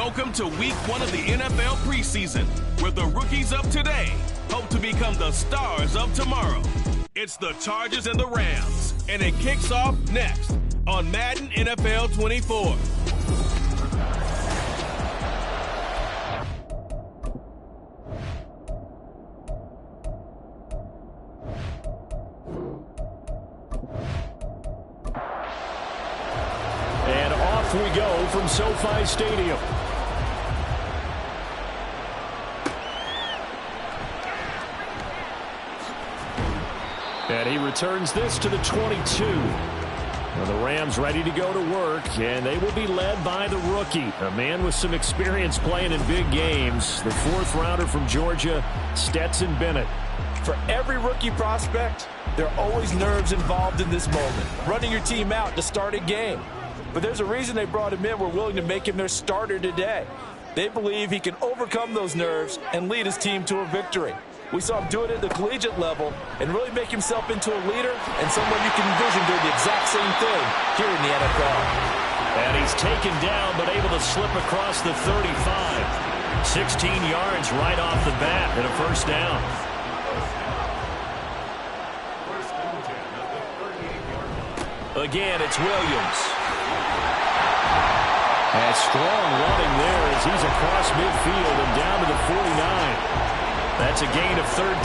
Welcome to week 1 of the NFL preseason, where the rookies of today hope to become the stars of tomorrow. It's the Chargers and the Rams, and it kicks off next on Madden NFL 24. And off we go from SoFi Stadium. And he returns this to the 22. Well, the Rams ready to go to work, and they will be led by the rookie, a man with some experience playing in big games, the 4th rounder from Georgia, Stetson Bennett. For every rookie prospect, there are always nerves involved in this moment, running your team out to start a game. But there's a reason they brought him in. We're willing to make him their starter today. They believe he can overcome those nerves and lead his team to a victory. We saw him do it at the collegiate level and really make himself into a leader and someone you can envision doing the exact same thing here in the NFL. And he's taken down but able to slip across the 35. 16 yards right off the bat and a first down. Again, it's Williams. And strong running there as he's across midfield and down to the 49. That's a gain of 13,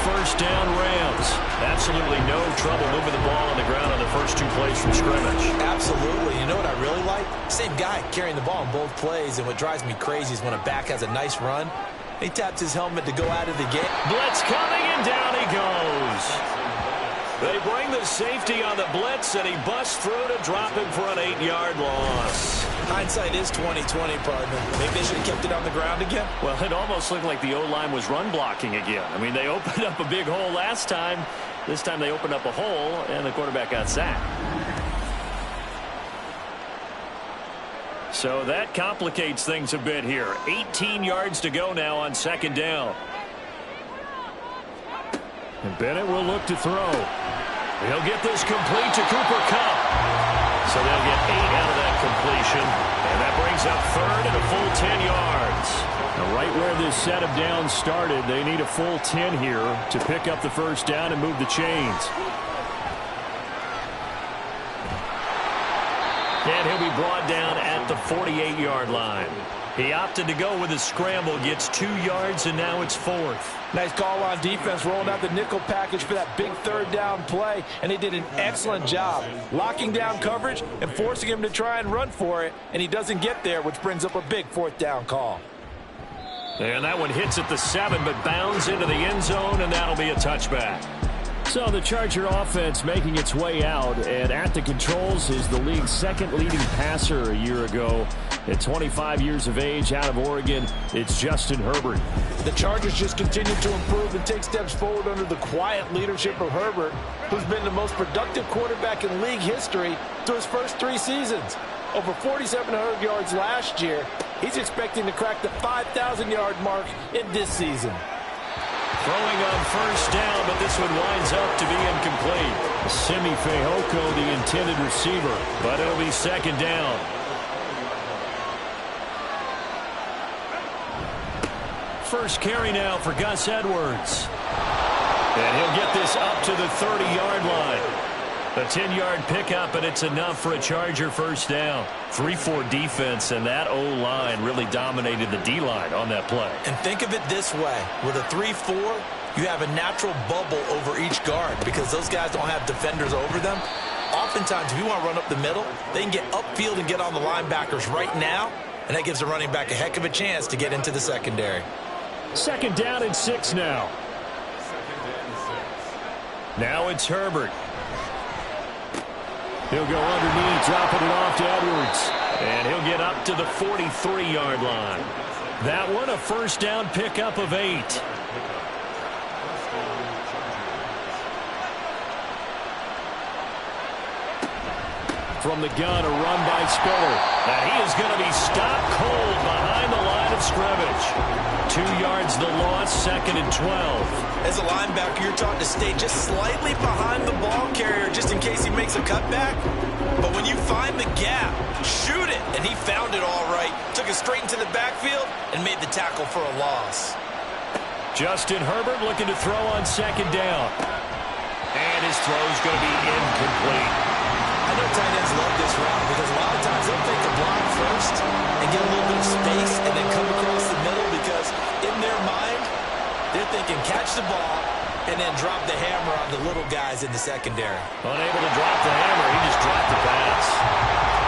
first down Rams. Absolutely no trouble moving the ball on the ground on the first 2 plays from scrimmage. Absolutely. You know what I really like? Same guy carrying the ball in both plays, and what drives me crazy is when a back has a nice run, he taps his helmet to go out of the game. Blitz coming, and down he goes. They bring the safety on the blitz, and he busts through to drop him for an 8-yard loss. Hindsight is 20/20, partner. Maybe they should have kept it on the ground again. Well, it almost looked like the O-line was run blocking again. I mean, they opened up a big hole last time. This time they opened up a hole, and the quarterback got sacked. So that complicates things a bit here. 18 yards to go now on 2nd down. And Bennett will look to throw. He'll get this complete to Cooper Kupp. So they'll get 8 out of that completion. And that brings up 3rd and a full 10 yards. Now right where this set of downs started, they need a full 10 here to pick up the first down and move the chains. And he'll be brought down at the 48-yard line. He opted to go with a scramble, gets 2 yards, and now it's 4th. Nice call on defense, rolling out the nickel package for that big 3rd down play, and they did an excellent job locking down coverage and forcing him to try and run for it, and he doesn't get there, which brings up a big 4th down call. And that one hits at the 7, but bounds into the end zone, and that'll be a touchback. So the Charger offense making its way out, and at the controls is the league's 2nd leading passer a year ago. At 25 years of age, out of Oregon, it's Justin Herbert. The Chargers just continue to improve and take steps forward under the quiet leadership of Herbert, who's been the most productive quarterback in league history through his first 3 seasons. Over 4,700 yards last year. He's expecting to crack the 5,000-yard mark in this season. Throwing on first down, but this one winds up to be incomplete. Simi Fehoko, the intended receiver, but it'll be 2nd down. First carry now for Gus Edwards. And he'll get this up to the 30-yard line. A 10-yard pickup, and it's enough for a Charger first down. 3-4 defense, and that O-line really dominated the D-line on that play. And think of it this way. With a 3-4, you have a natural bubble over each guard because those guys don't have defenders over them. Oftentimes, if you want to run up the middle, they can get upfield and get on the linebackers right now, and that gives the running back a heck of a chance to get into the secondary. 2nd down and 6 now. Now it's Herbert. He'll go underneath, dropping it off to Edwards. And he'll get up to the 43-yard line. That one, a first down pickup of 8. From the gun, a run by Spiller. And he is going to be stopped cold behind the line of scrimmage. 2 yards the loss, 2nd and 12. As a linebacker, you're taught to stay just slightly behind the ball carrier just in case he makes a cutback. But when you find the gap, shoot it. And he found it all right. Took it straight into the backfield and made the tackle for a loss. Justin Herbert looking to throw on second down. And his throw's going to be incomplete. I know tight ends love this route because a lot of times they'll take the block first and get a little bit of space and then come across the middle because in their mind, they're thinking catch the ball and then drop the hammer on the little guys in the secondary. Unable to drop the hammer, he just dropped the pass.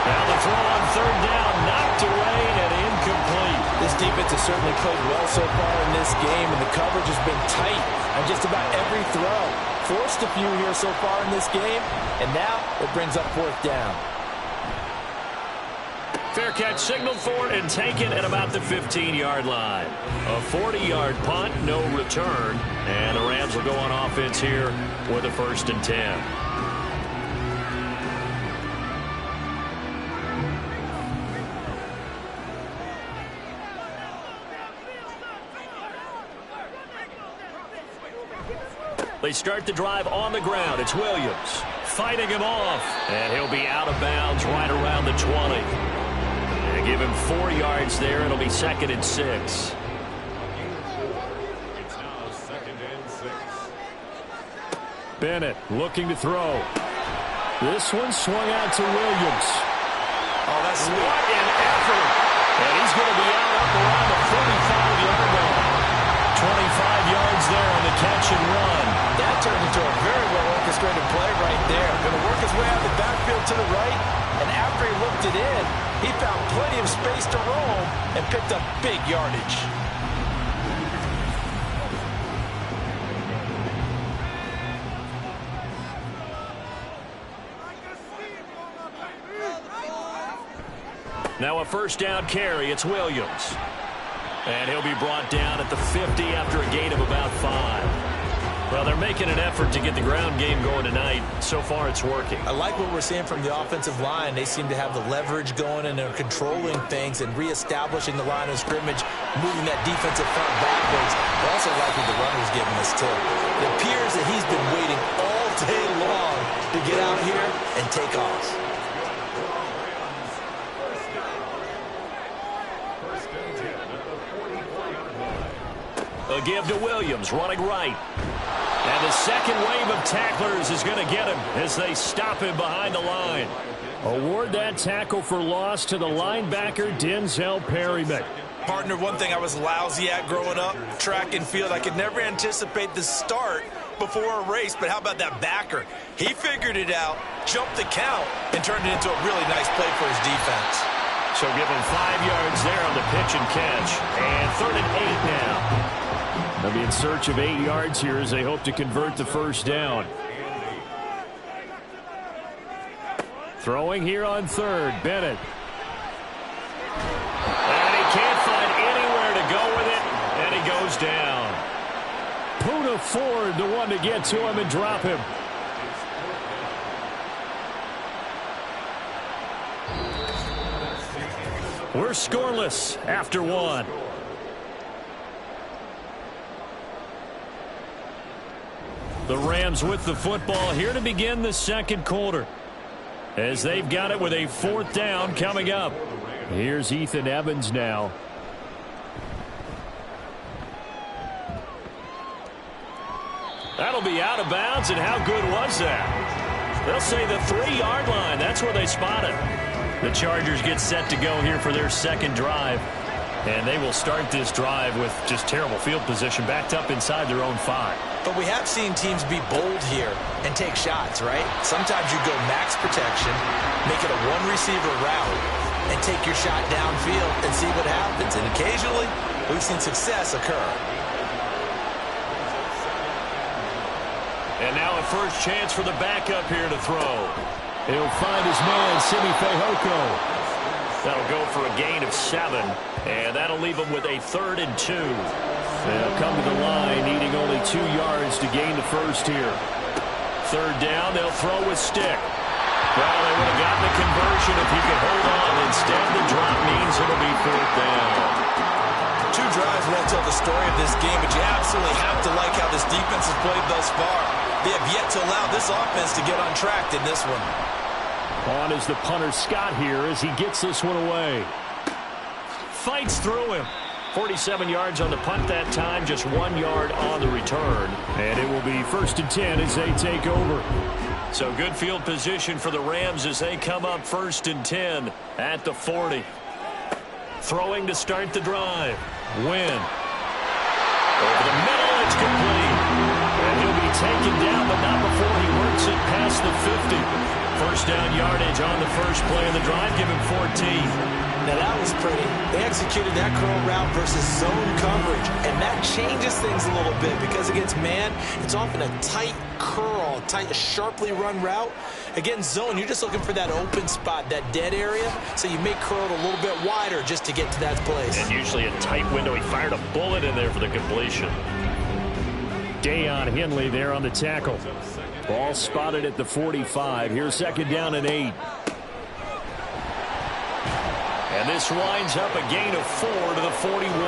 Now the throw on third down, knocked away and incomplete. This defense has certainly played well so far in this game, and the coverage has been tight on just about every throw. Forced a few here so far in this game, and now it brings up fourth down. Fair catch signaled for and taken at about the 15-yard line. A 40-yard punt, no return, and the Rams will go on offense here with a 1st and 10. They start the drive on the ground. It's Williams fighting him off, and he'll be out of bounds right around the 20. They give him 4 yards there. It'll be 2nd and 6. It's now 2nd and 6. Bennett looking to throw. This one swung out to Williams. Oh, that's sweet. What an effort. And he's going to be out up around the 45-yard line. 25 yards there on the catch and run. That turned into a very well-orchestrated play right there. Going to work his way out of the backfield to the right, and after he looked it in, he found plenty of space to roam and picked up big yardage. Now a 1st down carry. It's Williams. And he'll be brought down at the 50 after a gain of about 5. Well, they're making an effort to get the ground game going tonight. So far, it's working. I like what we're seeing from the offensive line. They seem to have the leverage going, and they're controlling things and reestablishing the line of scrimmage, moving that defensive front backwards. I also like what the runner's giving us, too. It appears that he's been waiting all day long to get out here and take off. A give to Williams, running right. And the second wave of tacklers is going to get him as they stop him behind the line. Award that tackle for loss to the linebacker, Denzel Perryman. Partner, one thing I was lousy at growing up, track and field. I could never anticipate the start before a race, but how about that backer? He figured it out, jumped the count, and turned it into a really nice play for his defense. So give him 5 yards there on the pitch and catch. And 3rd and 8 now. They'll be in search of 8 yards here as they hope to convert the 1st down. Throwing here on 3rd, Bennett. And he can't find anywhere to go with it, and he goes down. Poona Ford, the one to get to him and drop him. We're scoreless after 1. The Rams with the football here to begin the 2nd quarter, as they've got it with a 4th down coming up. Here's Ethan Evans now. That'll be out of bounds, and how good was that? They'll say the 3-yard line. That's where they spot it. The Chargers get set to go here for their 2nd drive. And they will start this drive with just terrible field position, backed up inside their own 5. But we have seen teams be bold here and take shots, right? Sometimes you go max protection, make it a one-receiver route, and take your shot downfield and see what happens. And occasionally, we've seen success occur. And now a first chance for the backup here to throw. He'll find his man, Simi Fehoko. That'll go for a gain of 7, and that'll leave them with a 3rd and 2. They'll come to the line, needing only 2 yards to gain the 1st here. 3rd down, they'll throw with stick. Well, they would have gotten the conversion if he could hold on. Instead, the drop means it'll be 4th down. 2 drives won't tell the story of this game, but you absolutely have to like how this defense has played thus far. They have yet to allow this offense to get untracked in this one. On is the punter Scott here as he gets this one away. Fights through him. 47 yards on the punt that time, just 1 yard on the return. And it will be 1st and 10 as they take over. So good field position for the Rams as they come up 1st and 10 at the 40. Throwing to start the drive. Win. Over the middle, it's complete. And he'll be taken down, but not before he works it past the 50. 1st down yardage on the first play of the drive. Give him 14. Now that was pretty. They executed that curl route versus zone coverage, and that changes things a little bit because against man, it's often a tight curl, sharply run route. Against zone, you're just looking for that open spot, that dead area, so you may curl it a little bit wider just to get to that place. And usually a tight window. He fired a bullet in there for the completion. Dayon Henley there on the tackle. Ball spotted at the 45. Here's 2nd down and 8. And this winds up a gain of 4 to the 41.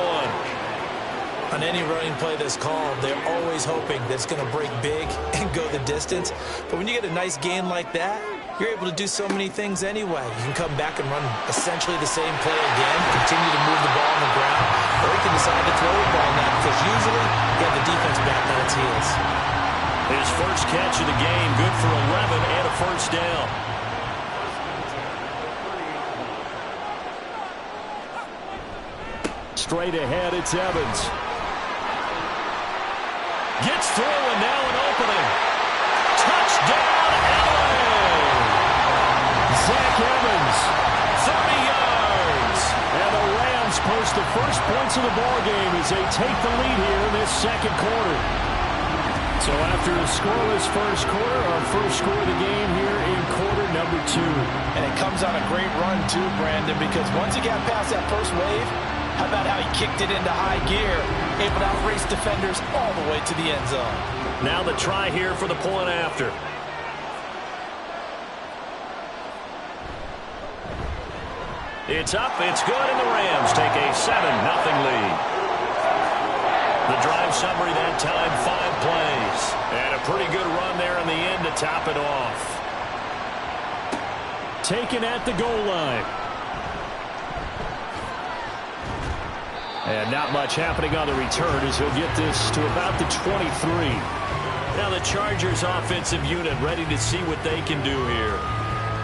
On any running play that's called, they're always hoping that it's going to break big and go the distance. But when you get a nice gain like that, you're able to do so many things anyway. You can come back and run essentially the same play again, continue to move the ball on the ground, or you can decide to throw the ball now because usually you have the defense back on its heels. His first catch of the game, good for 11 and a 1st down. Straight ahead, it's Evans. Gets through and now an opening. Touchdown, LA! Zach Evans, 30 yards. And the Rams post the first points of the ballgame as they take the lead here in this 2nd quarter. So after a scoreless first quarter, our first score of the game here in quarter number 2. And it comes on a great run too, Brandon, because once he got past that first wave, how about how he kicked it into high gear, able to outrace defenders all the way to the end zone. Now the try here for the point after. It's up, it's good, and the Rams take a 7-0 lead. The drive summary that time, 5 plays. And a pretty good run there in the end to top it off. Taken at the goal line. And not much happening on the return as he'll get this to about the 23. Now the Chargers offensive unit ready to see what they can do here.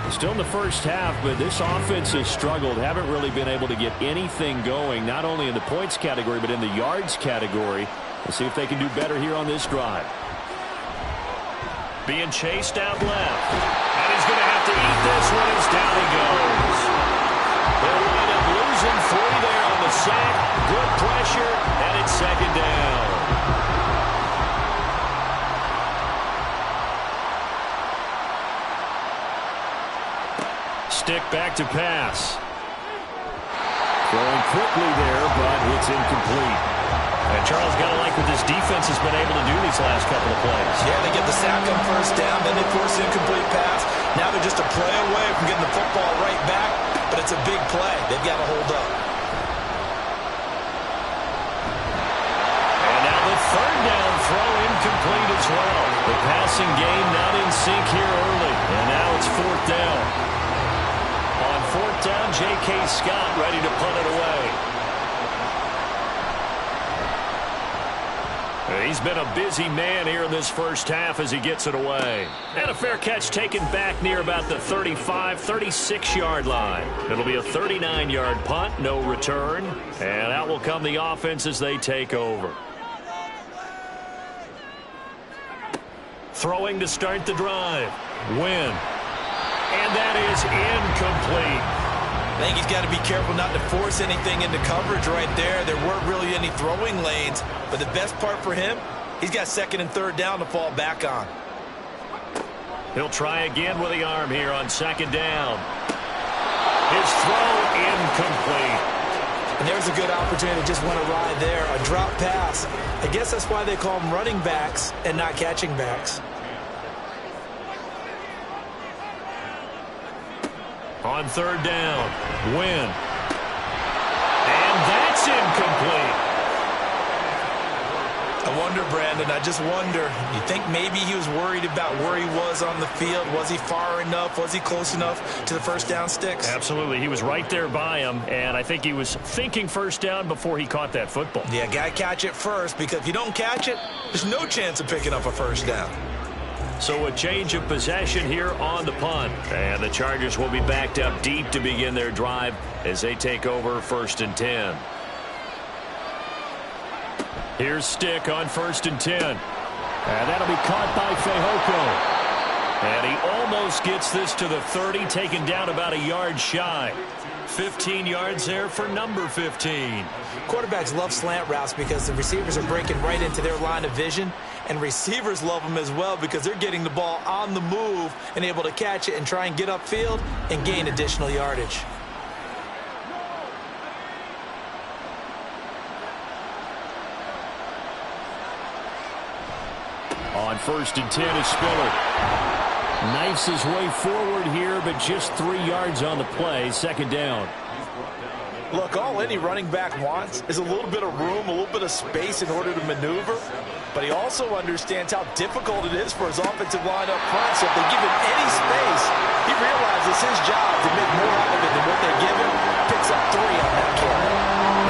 Still in the first half, but this offense has struggled. Haven't really been able to get anything going, not only in the points category, but in the yards category. We'll see if they can do better here on this drive. Being chased out left. And he's going to have to eat this one as down he goes. They'll wind up losing 3 there on the sack. Good pressure, and it's 2nd down. Stick back to pass. Throwing quickly there, but it's incomplete. And Charles, got to like what this defense has been able to do these last couple of plays. Yeah, they get the sack on 1st down, then they force an incomplete pass. Now they're just a play away from getting the football right back, but it's a big play. They've got to hold up. And now the 3rd down throw incomplete as well. The passing game not in sync here early. And now it's 4th down. On 4th down, J.K. Scott ready to punt it away. He's been a busy man here in this first half as he gets it away. And a fair catch taken back near about the 35, 36-yard line. It'll be a 39-yard punt, no return. And out will come the offense as they take over. Throwing to start the drive. Win. And that is incomplete. I think he's got to be careful not to force anything into coverage right there. There weren't really any throwing lanes, but the best part for him, he's got 2nd and 3rd down to fall back on. He'll try again with the arm here on 2nd down. His throw incomplete. And there's a good opportunity to just want to ride there, a drop pass. I guess that's why they call them running backs and not catching backs. On 3rd down, Win. And that's incomplete. A I wonder, Brandon, I just wonder. You think maybe he was worried about where he was on the field? Was he far enough? Was he close enough to the first down sticks? Absolutely. He was right there by him, and I think he was thinking first down before he caught that football. Yeah, got to catch it first, because if you don't catch it, there's no chance of picking up a first down. So a change of possession here on the punt. And the Chargers will be backed up deep to begin their drive as they take over 1st and 10. Here's Stick on 1st and 10. And that'll be caught by Fehoko. And he almost gets this to the 30, taken down about a yard shy. 15 yards there for number 15. Quarterbacks love slant routes because the receivers are breaking right into their line of vision, and receivers love them as well because they're getting the ball on the move and able to catch it and try and get upfield and gain additional yardage. On 1st and 10 is Spiller. Knifes his way forward here, but just 3 yards on the play. 2nd down. Look, all any running back wants is a little bit of room, a little bit of space in order to maneuver. But he also understands how difficult it is for his offensive line up front. So if they give him any space, he realizes his job to make more out of it than what they give him. Picks up 3 on that carry.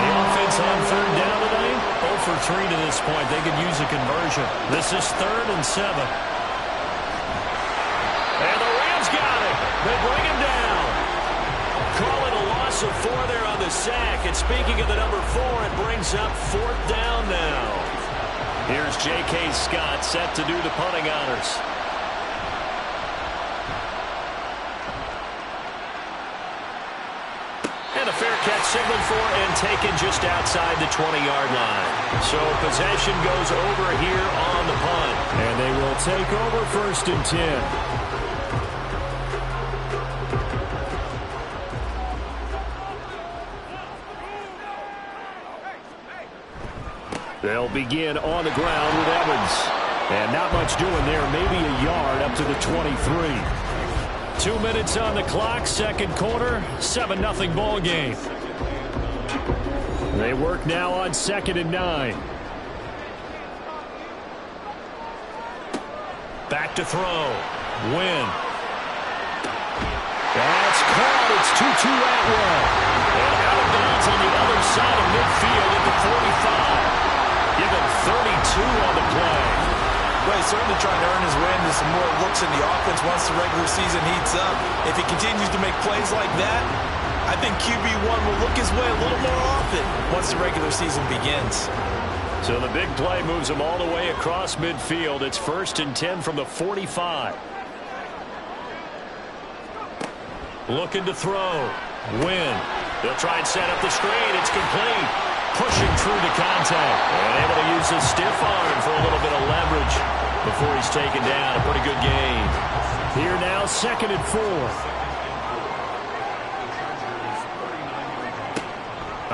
The offense on 3rd down today, 0 for 3 to this point. They could use a conversion. This is 3rd and 7. And the Rams got it. They bring him down. Call it a loss of 4 there on the sack. And speaking of the number 4, it brings up 4th down now. Here's J.K. Scott set to do the punting honors. And a fair catch signaled for and taken just outside the 20-yard line. So possession goes over here on the punt. And they will take over 1st and 10. They'll begin on the ground with Evans. And not much doing there, maybe a yard up to the 23. 2 minutes on the clock, 2nd quarter, 7-0 ball game. They work now on 2nd and 9. Back to throw. Win. That's caught. It's Tutu Atwell. And out of bounds on the other side of midfield at the 45. Give him 32 on the play. Well, he's certainly trying to earn his way into some more looks in the offense once the regular season heats up. If he continues to make plays like that, I think QB1 will look his way a little more often once the regular season begins. So the big play moves him all the way across midfield. It's 1st and 10 from the 45. Looking to throw. Win. They'll try and set up the screen. It's complete. Pushing through the contact. And able to use his stiff arm for a little bit of leverage before he's taken down. A pretty good gain. Here now, 2nd and 4.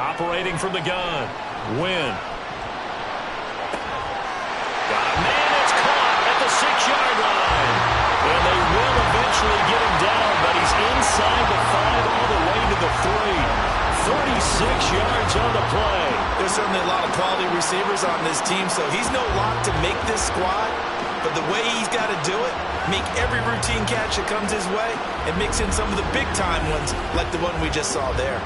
Operating from the gun. Win. Got a man that's caught at the 6-yard line. And they will eventually get him down, but he's inside the 5 all the way to the 3. 36 yards on the play. There's certainly a lot of quality receivers on this team, so he's no lock to make this squad. But the way he's got to do it, make every routine catch that comes his way, and mix in some of the big-time ones like the one we just saw there.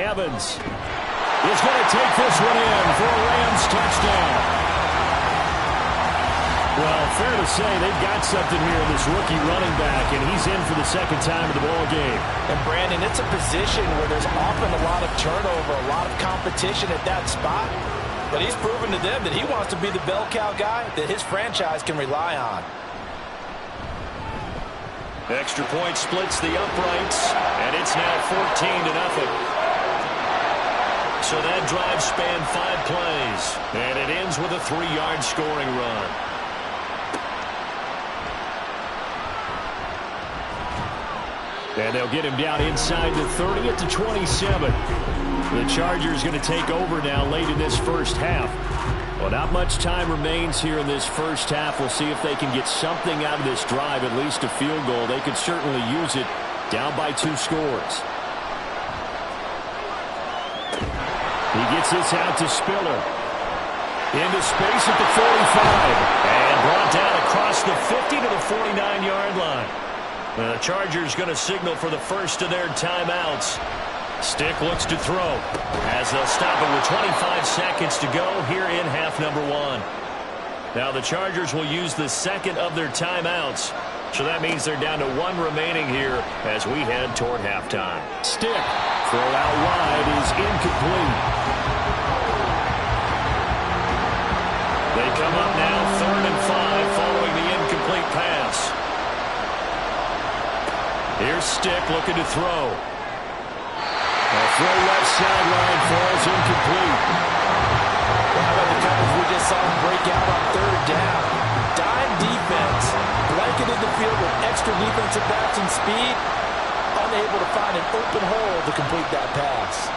Evans is going to take this one in for a Rams touchdown. Well, fair to say they've got something here in this rookie running back, and he's in for the 2nd time of the ball game. And, Brandon, it's a position where there's often a lot of turnover, a lot of competition at that spot. But he's proven to them that he wants to be the bell cow guy that his franchise can rely on. Extra point splits the uprights, and it's now 14-0. So that drive spanned 5 plays, and it ends with a 3-yard scoring run. And they'll get him down inside the 30 at the 27. The Chargers going to take over now late in this first half. Well, not much time remains here in this first half. We'll see if they can get something out of this drive, at least a field goal. They could certainly use it, down by 2 scores. He gets this out to Spiller. Into space at the 45. And brought down across the 50 to the 49-yard line. The Chargers going to signal for the first of their timeouts. Stick looks to throw as they'll stop it with 25 seconds to go here in half number 1. Now the Chargers will use the second of their timeouts. So that means they're down to 1 remaining here as we head toward halftime. Stick, throw out wide is incomplete. They come up now 3rd and 5 following the incomplete pass. Here's Stick looking to throw. A throw left sideline falls incomplete. Well, how about the coverage we just saw him break out on 3rd down? Dime defense, blanketed the field with extra defensive backs and speed, unable to find an open hole to complete that pass.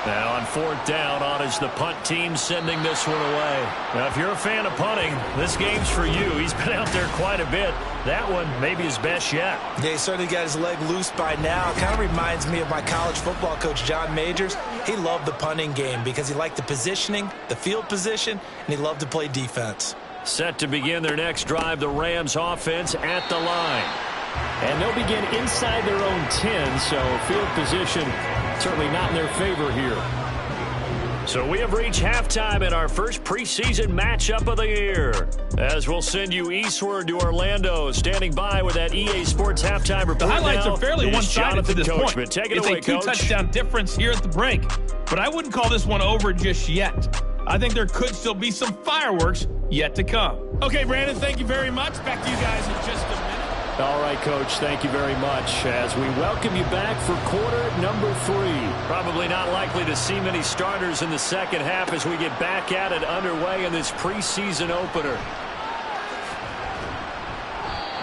Now on 4th down, on is the punt team sending this one away. Now if you're a fan of punting, this game's for you. He's been out there quite a bit. That one maybe his best yet. Yeah, he certainly got his leg loose by now. Kind of reminds me of my college football coach, John Majors. He loved the punting game because he liked the positioning, the field position, and he loved to play defense. Set to begin their next drive, the Rams offense at the line. And they'll begin inside their own 10, so field position certainly not in their favor here. So we have reached halftime in our first preseason matchup of the year. As we'll send you eastward to Orlando, standing by with that EA Sports halftime report. The highlights now are fairly one-sided to this point. Take it it's away, a 2-touchdown difference here at the break. But I wouldn't call this one over just yet. I think there could still be some fireworks yet to come. Okay, Brandon, thank you very much. Back to you guys in just a minute. All right, Coach, thank you very much as we welcome you back for quarter number 3. Probably not likely to see many starters in the second half as we get back at it underway in this preseason opener.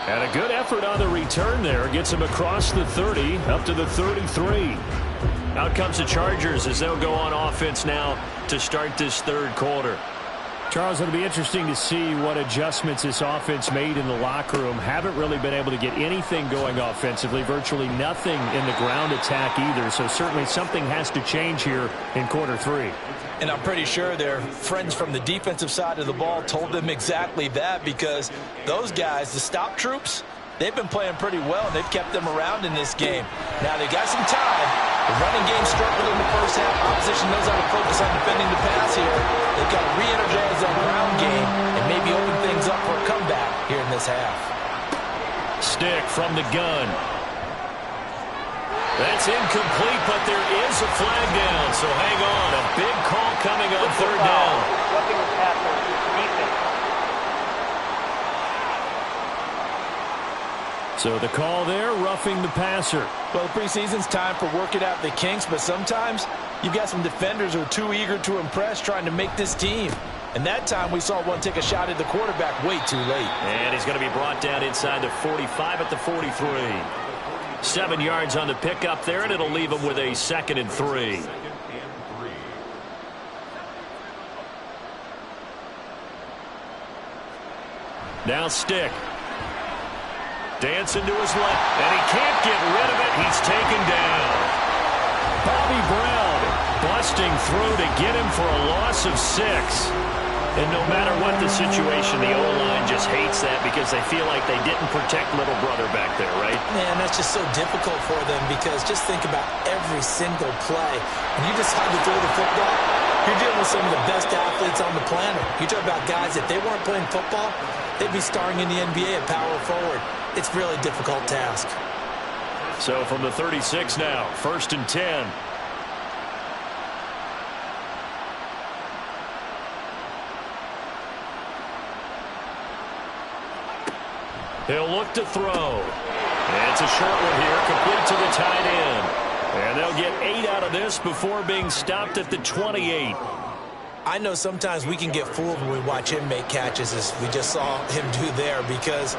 And a good effort on the return there. Gets him across the 30, up to the 33. Out comes the Chargers as they'll go on offense now to start this 3rd quarter. Charles, it'll be interesting to see what adjustments this offense made in the locker room. Haven't really been able to get anything going offensively, virtually nothing in the ground attack either. So certainly something has to change here in quarter 3. And I'm pretty sure their friends from the defensive side of the ball told them exactly that, because those guys, the stop troops, they've been playing pretty well, and they've kept them around in this game. Now they got some time. The running game struggled in the first half. Opposition knows how to focus on defending the pass here. They've got to re-energize that ground game and maybe open things up for a comeback here in this half. Stick from the gun. That's incomplete, but there is a flag down, so hang on. A big call coming on 3rd down. Roughing the passer, defense. So the call there, roughing the passer. Well, the preseason's time for working out the kinks, but sometimes you've got some defenders who are too eager to impress trying to make this team. And that time we saw one take a shot at the quarterback way too late. And he's going to be brought down inside the 45 at the 43. 7 yards on the pickup there, and it'll leave him with a 2nd and 3. Now Stick. Dancing to his left, and he can't get rid of it. He's taken down. Bobby Brown busting through to get him for a loss of 6. And no matter what the situation, the O-line just hates that because they feel like they didn't protect little brother back there, right? Man, that's just so difficult for them, because just think about every single play. When you decide to throw the football, you're dealing with some of the best athletes on the planet. You talk about guys, if they weren't playing football, they'd be starring in the NBA at power forward. It's really a difficult task. So from the 36 now, 1st and 10. He'll look to throw. And it's a short one here, complete to the tight end. And they'll get 8 out of this before being stopped at the 28. I know sometimes we can get fooled when we watch him make catches, as we just saw him do there, because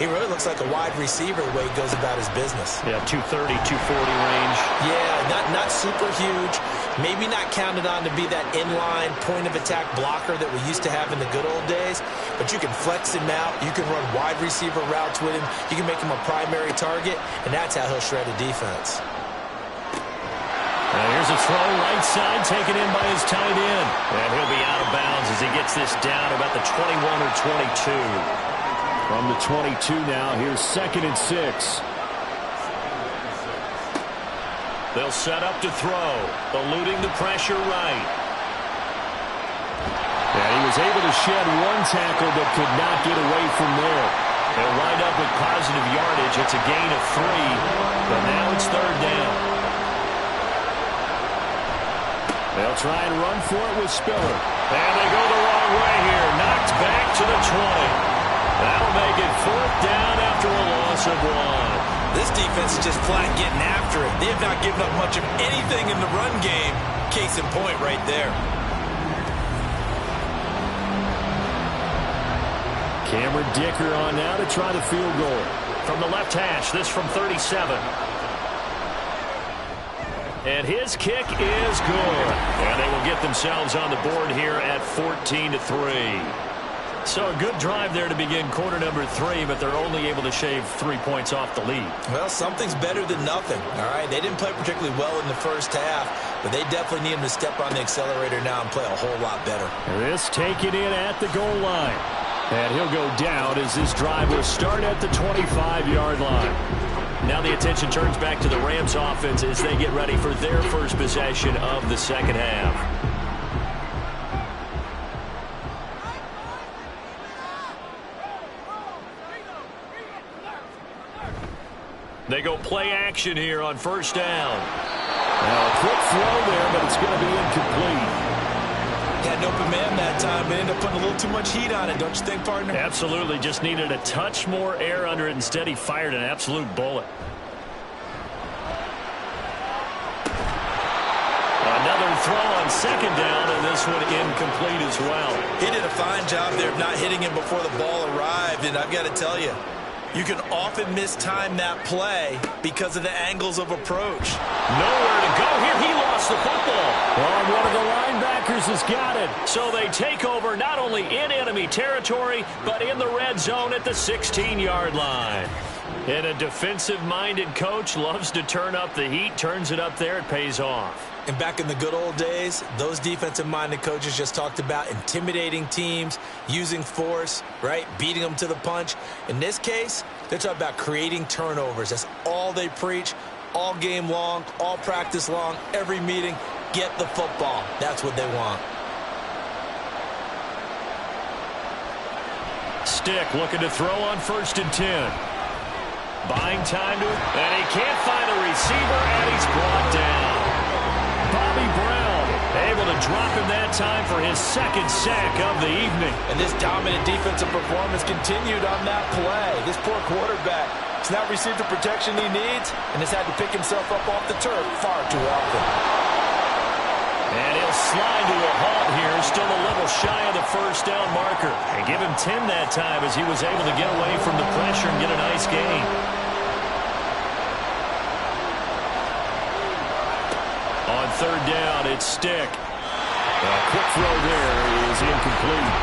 He really looks like a wide receiver the way he goes about his business. Yeah, 230, 240 range. Yeah, not super huge. Maybe not counted on to be that inline point-of-attack blocker that we used to have in the good old days, but you can flex him out. You can run wide receiver routes with him. You can make him a primary target, and that's how he'll shred a defense. Here's a throw right side taken in by his tight end. And he'll be out of bounds as he gets this down about the 21 or 22. From the 22 now, here's 2nd and 6. They'll set up to throw, eluding the pressure right. And he was able to shed one tackle but could not get away from there. They'll wind up with positive yardage. It's a gain of 3, but now it's 3rd down. They'll try and run for it with Spiller. And they go the wrong way here. Knocked back to the 20. That'll make it 4th down after a loss of 1. This defense is just flat getting after it. They have not given up much of anything in the run game. Case in point right there. Cameron Dicker on now to try the field goal. From the left hash, this from 37. And his kick is good. And they will get themselves on the board here at 14-3. So a good drive there to begin quarter number 3, but they're only able to shave 3 points off the lead. Well, something's better than nothing, all right? They didn't play particularly well in the first half, but they definitely need him to step on the accelerator now and play a whole lot better. This taken in at the goal line. And he'll go down as this drive will start at the 25-yard line. Now the attention turns back to the Rams offense as they get ready for their first possession of the second half. They go play action here on 1st down. Now a quick throw there, but it's going to be incomplete. Had an open man that time, but ended up putting a little too much heat on it, don't you think, partner? Absolutely. Just needed a touch more air under it. Instead, he fired an absolute bullet. Another throw on 2nd down, and this one incomplete as well. He did a fine job there of not hitting him before the ball arrived, and I've got to tell you, you can often mistime that play because of the angles of approach. Nowhere to go here. He lost the football. Well, one of the linebackers has got it. So they take over not only in enemy territory, but in the red zone at the 16-yard line. And a defensive-minded coach loves to turn up the heat, turns it up there, it pays off. And back in the good old days, those defensive-minded coaches just talked about intimidating teams, using force, right, beating them to the punch. In this case, they're talking about creating turnovers. That's all they preach, all game long, all practice long, every meeting. Get the football. That's what they want. Stick looking to throw on 1st and 10. Buying time to it, and he can't find a receiver, and he's brought down. Bobby Brown able to drop him that time for his 2nd sack of the evening. And this dominant defensive performance continued on that play. This poor quarterback has not received the protection he needs and has had to pick himself up off the turf far too often. And he'll slide to a halt here, still a little shy of the 1st down marker. And give him 10 that time as he was able to get away from the pressure and get a nice gain. On 3rd down, it's Stick. A quick throw there is incomplete.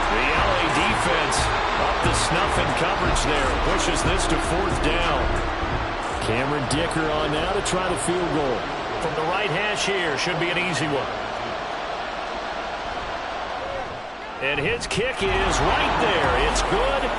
The LA defense up the snuff in coverage there. Pushes this to 4th down. Cameron Dicker on now to try the field goal. From the right hash here, should be an easy one. And his kick is right there. It's good.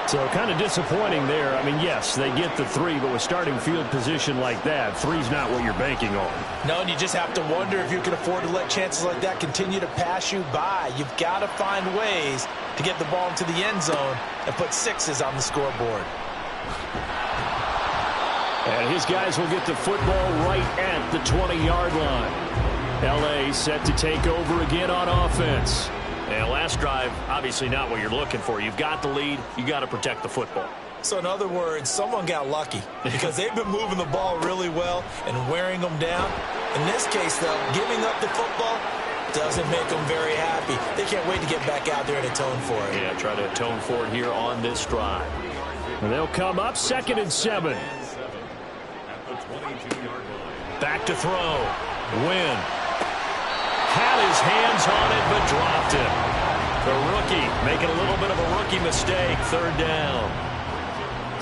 So kind of disappointing there. I mean, yes, they get the 3, but with starting field position like that, 3's not what you're banking on. No, and you just have to wonder if you can afford to let chances like that continue to pass you by. You've got to find ways to get the ball into the end zone and put 6s on the scoreboard. And his guys will get the football right at the 20-yard line. L.A. set to take over again on offense. And last drive, obviously not what you're looking for. You've got the lead. You got to protect the football. So in other words, someone got lucky because they've been moving the ball really well and wearing them down. In this case, though, giving up the football doesn't make them very happy. They can't wait to get back out there and atone for it. Yeah, try to atone for it here on this drive. And they'll come up 2nd and 7. Back to throw. Wynn. Had his hands on it, but dropped it. The rookie making a little bit of a rookie mistake. 3rd down.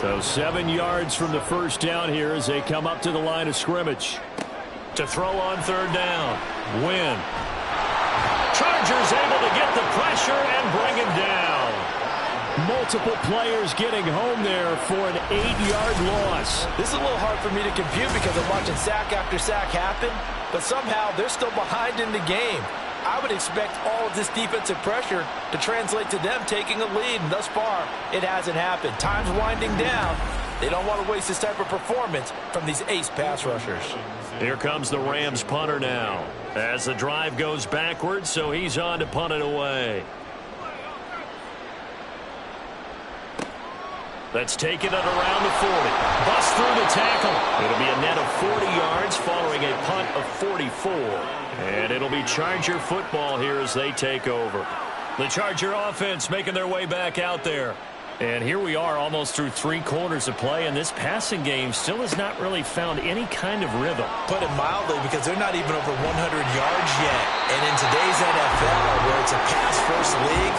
So 7 yards from the first down here as they come up to the line of scrimmage. To throw on 3rd down. Wynn. Chargers able to get the pressure and bring him down. Multiple players getting home there for an 8-yard loss. This is a little hard for me to compute because I'm watching sack after sack happen, but somehow they're still behind in the game. I would expect all of this defensive pressure to translate to them taking a lead, and thus far, it hasn't happened. Time's winding down. They don't want to waste this type of performance from these ace pass rushers. Here comes the Rams punter now as the drive goes backwards, so he's on to punt it away. Let's take it at around the 40. Bust through the tackle. It'll be a net of 40 yards following a punt of 44. And it'll be Charger football here as they take over. The Charger offense making their way back out there. And here we are almost through 3 quarters of play, and this passing game still has not really found any kind of rhythm. Put it mildly, because they're not even over 100 yards yet. And in today's NFL, where it's a pass-first league,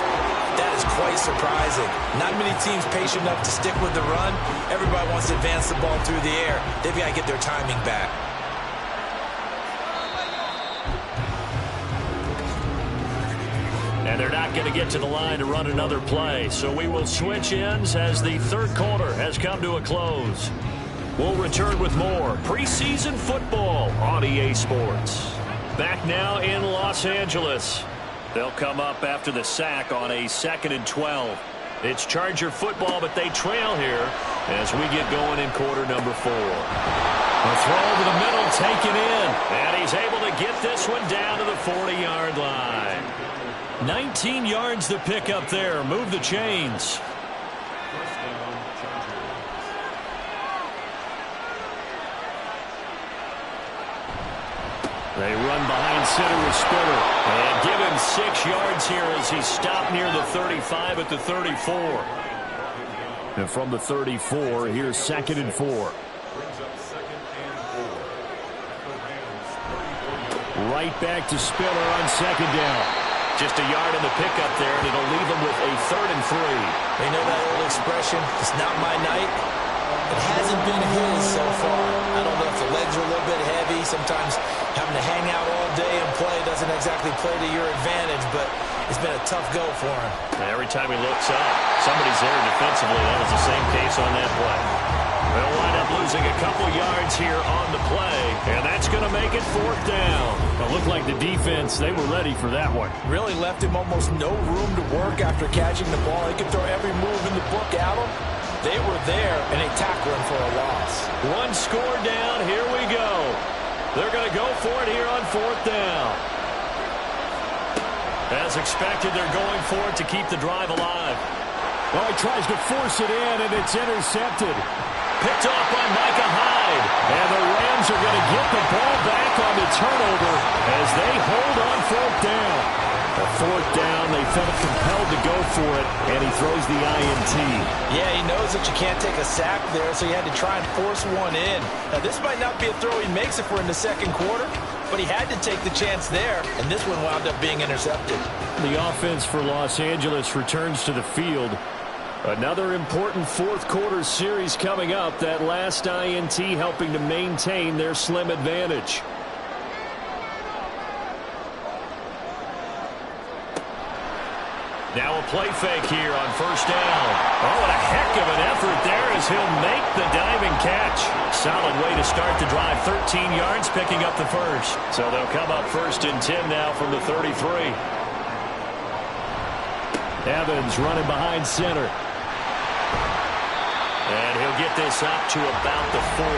that is quite surprising. Not many teams patient enough to stick with the run. Everybody wants to advance the ball through the air. They've got to get their timing back. And they're not going to get to the line to run another play. So we will switch ends as the 3rd quarter has come to a close. We'll return with more preseason football on EA Sports. Back now in Los Angeles. They'll come up after the sack on a 2nd and 12. It's Charger football, but they trail here as we get going in quarter number 4. A throw over the middle taken in. And he's able to get this one down to the 40-yard line. 19 yards to pick up there. Move the chains. They run behind center with Spiller. And give him 6 yards here as he stopped near the 35 at the 34. And from the 34, here's 2nd and 4. Right back to Spiller on 2nd down. Just a yard in the pickup there, and it'll leave them with a 3rd and 3. They know that old expression, it's not my night. It hasn't been his so far. I don't know if the legs are a little bit heavy. Sometimes having to hang out all day and play doesn't exactly play to your advantage, but it's been a tough go for him. And every time he looks up, somebody's there defensively. That was the same case on that play. They'll wind up losing a couple yards here on the play, and that's going to make it 4th down. It looked like the defense, they were ready for that one. Really left him almost no room to work after catching the ball. He could throw every move in the book at him. They were there, and they tackled him for a loss. 1 score down. Here we go. They're going to go for it here on 4th down. As expected, they're going for it to keep the drive alive. Well, he tries to force it in, and it's intercepted. Picked off by Micah Hyde. And the Rams are going to get the ball back on the turnover as they hold on 4th down. A 4th down, they felt compelled to go for it, and he throws the INT. Yeah, he knows that you can't take a sack there, so he had to try and force one in. Now, this might not be a throw he makes if we're in the 2nd quarter, but he had to take the chance there, and this one wound up being intercepted. The offense for Los Angeles returns to the field. Another important 4th quarter series coming up. That last INT helping to maintain their slim advantage. Now a play fake here on 1st down. Oh, and a heck of an effort there as he'll make the diving catch. Solid way to start the drive. 13 yards picking up the first. So they'll come up 1st and 10 now from the 33. Evans running behind center. And he'll get this up to about the 40.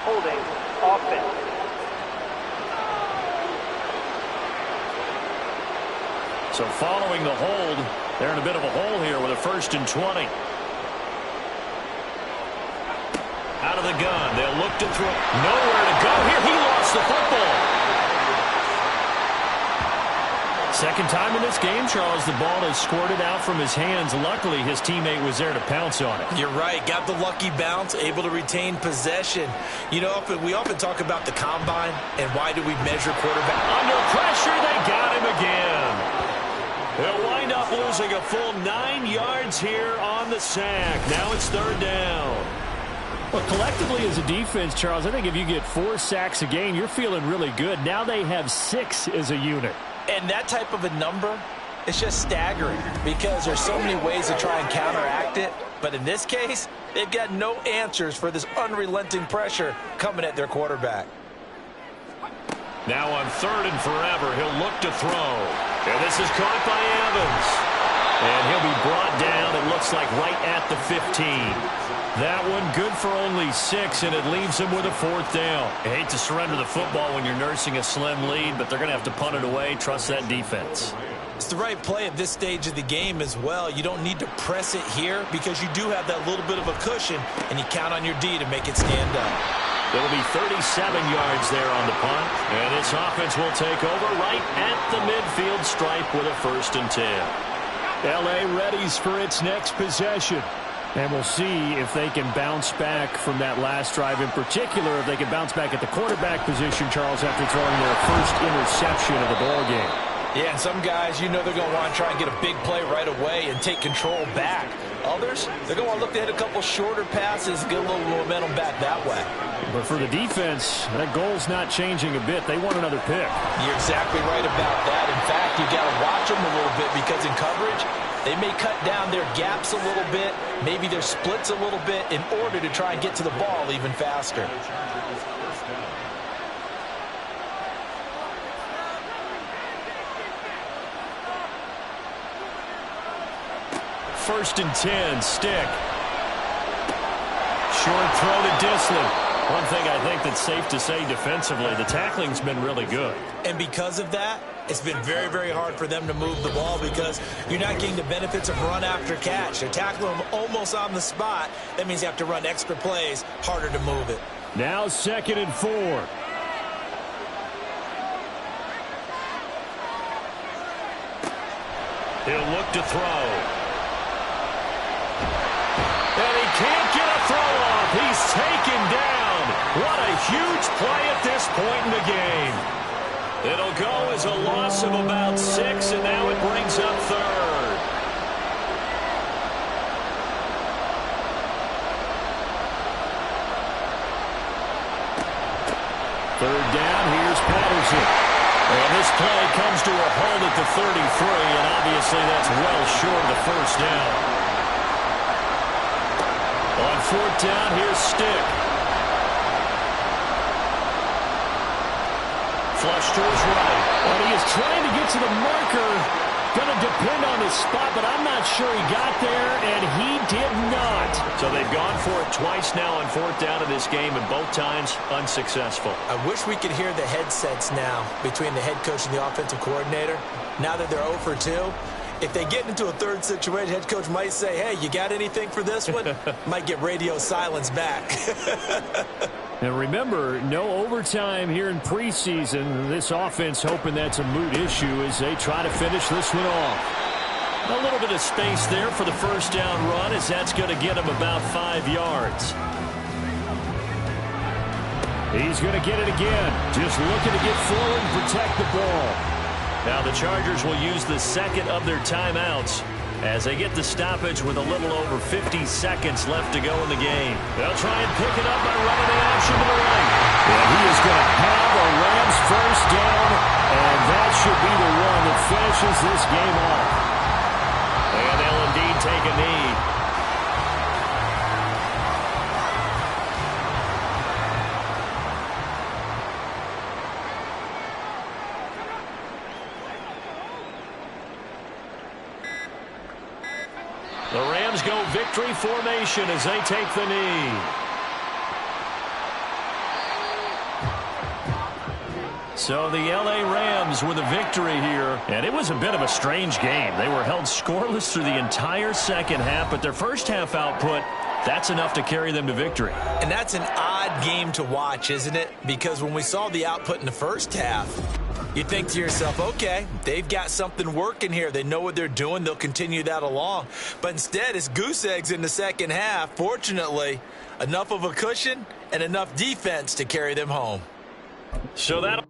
Holding offense. So following the hold, they're in a bit of a hole here with a 1st and 20. Out of the gun, they'll look to throw. Nowhere to go here. He lost the football. Second time in this game, Charles, the ball has squirted out from his hands. Luckily, his teammate was there to pounce on it. You're right. Got the lucky bounce, able to retain possession. You know, we often talk about the combine and why do we measure quarterback. Under pressure, they got him again. They'll wind up losing a full 9 yards here on the sack. Now it's third down. Well, collectively as a defense, Charles, I think if you get 4 sacks a game, you're feeling really good. Now they have 6 as a unit. And that type of a number, it's just staggering because there's so many ways to try and counteract it. But in this case, they've got no answers for this unrelenting pressure coming at their quarterback. Now on third and forever, he'll look to throw. And this is caught by Evans. And he'll be brought down, it looks like, right at the 15. That one good for only 6, and it leaves him with a 4th down. I hate to surrender the football when you're nursing a slim lead, but they're going to have to punt it away. Trust that defense. It's the right play at this stage of the game as well. You don't need to press it here because you do have that little bit of a cushion, and you count on your D to make it stand up. It'll be 37 yards there on the punt, and this offense will take over right at the midfield stripe with a 1st and 10. L.A. readies for its next possession. And we'll see if they can bounce back from that last drive. In particular, if they can bounce back at the quarterback position, Charles, after throwing their first interception of the ball game. Yeah, and some guys, you know they're going to want to try and get a big play right away and take control back. Others, they're going to want to look to hit a couple shorter passes and get a little momentum back that way. But for the defense, that goal's not changing a bit. They want another pick. You're exactly right about that. In fact, you got to watch them a little bit because in coverage, they may cut down their gaps a little bit, maybe their splits a little bit in order to try and get to the ball even faster. First and 10, stick. Short throw to Disley. One thing I think that's safe to say defensively, the tackling's been really good. And because of that, it's been very, very hard for them to move the ball because you're not getting the benefits of run after catch. They're tackling them almost on the spot. That means you have to run extra plays, harder to move it. Now 2nd and 4. He'll look to throw. And he can't get a throw off. He's taken down. What a huge play at this point in the game. It'll go as a loss of about 6, and now it brings up third. Third down, here's Patterson. And this play comes to a halt at the 33, and obviously that's well short of the 1st down. On 4th down, here's Stick. Flush to his right. And he is trying to get to the marker. Going to depend on his spot, but I'm not sure he got there, and he did not. So they've gone for it twice now on 4th down in this game, and both times unsuccessful. I wish we could hear the headsets now between the head coach and the offensive coordinator. Now that they're 0 for 2, if they get into a third situation, head coach might say, hey, you got anything for this one? Might get radio silence back. And remember, no overtime here in preseason. This offense hoping that's a moot issue as they try to finish this one off. A little bit of space there for the 1st down run as that's going to get him about 5 yards. He's going to get it again. Just looking to get forward and protect the ball. Now the Chargers will use the 2nd of their timeouts as they get the stoppage with a little over 50 seconds left to go in the game. They'll try and pick it up by running the option to the right. And he is going to have a Rams 1st down, and that should be the one that finishes this game off. And they'll indeed take a knee. The Rams go victory formation as they take the knee. So the L.A. Rams with a victory here. And it was a bit of a strange game. They were held scoreless through the entire second half, but their first half output, that's enough to carry them to victory. And that's an odd game to watch, isn't it? Because when we saw the output in the first half, You think to yourself, okay, they've got something working here. They know what they're doing. They'll continue that along. But instead, it's goose eggs in the second half. Fortunately, enough of a cushion and enough defense to carry them home. So that'll